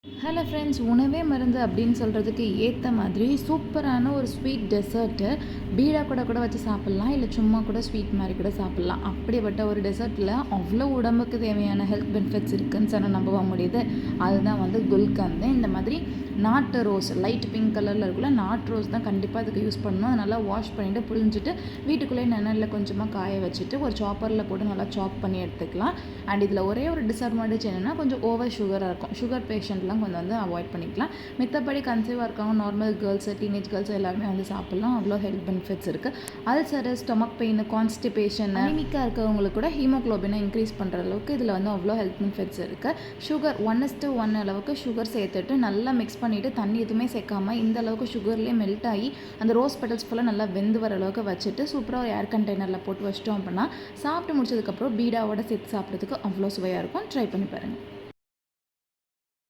Hello friends, உணவே மருந்து அப்படின்னு சொல்கிறதுக்கு ஏற்ற மாதிரி சூப்பரான ஒரு ஸ்வீட் டெசர்ட்டு பீடா கூட வச்சு சாப்பிட்லாம். இல்லை சும்மா கூட ஸ்வீட் மாதிரி கூட சாப்பிட்லாம். அப்படிப்பட்ட ஒரு டெசர்ட்டில் அவ்வளோ உடம்புக்கு தேவையான ஹெல்த் பெனிஃபிட்ஸ் இருக்குதுன்னு சொன்னால் நம்ப முடியுது. அதுதான் வந்து குல்கந்து. இந்த மாதிரி நாட்டு ரோஸ், லைட் பிங்க் கலரில் இருக்குல்ல, நாட்டு ரோஸ் தான் கண்டிப்பாக அதுக்கு யூஸ் பண்ணணும். அதை நல்லா வாஷ் பண்ணிவிட்டு புழிஞ்சிட்டு வீட்டுக்குள்ளேயே நிழலில் கொஞ்சமாக காய வச்சுட்டு ஒரு சாப்பரில் போட்டு நல்லா சாப் பண்ணி எடுத்துக்கலாம். அண்ட் இதில் ஒரே ஒரு டிஸ்அட்வான்டேஜ் என்னென்னா, கொஞ்சம் ஓவர் சுகராக இருக்கும். சுகர் பேஷண்ட்லாம் கொஞ்சம் வந்து அவாய்ட் பண்ணிக்கலாம். மித்தபடி கன்சீவாக இருக்கவங்க, நார்மல் கேர்ள்ஸு, டீனேஜ் கேர்ள்ஸு எல்லாருமே வந்து சாப்பிட்லாம். அவ்வளோ ஹெல்த் பெனிஃபிட்ஸ் இருக்குது. அல்சரு, ஸ்டொமக் பெயின், கான்ஸ்டிபேஷன், அனிமிக்காக இருக்கவங்களுக்கு கூட ஹீமோக்ளோபினை இன்க்ரீஸ் பண்ணுற அளவுக்கு இதில் வந்து அவ்வளோ ஹெல்த் பெனிஃபிட்ஸ் இருக்குது. சுகர் 1:1 அளவுக்கு சுகர் சேர்த்துட்டு நல்லா மிக்ஸ் பண்ணிவிட்டு தண்ணி எதுவுமே சேர்க்காமல் இந்த அளவுக்கு சுகர்லேயே மெல்ட் ஆகி அந்த ரோஸ் பெட்டல்ஸ் ஃபுல்லாக நல்லா வெந்து வர அளவுக்கு வச்சுட்டு சூப்பராக ஒரு ஏர் கண்டெய்னரில் போட்டு வச்சிட்டோம் அப்படின்னா சாப்பிட்டு முடிச்சதுக்கப்புறம் பீடாவோட சேர்த்து சாப்பிட்றதுக்கு அவ்வளோ சுவையாக இருக்கும். ட்ரை பண்ணி பாருங்கள்.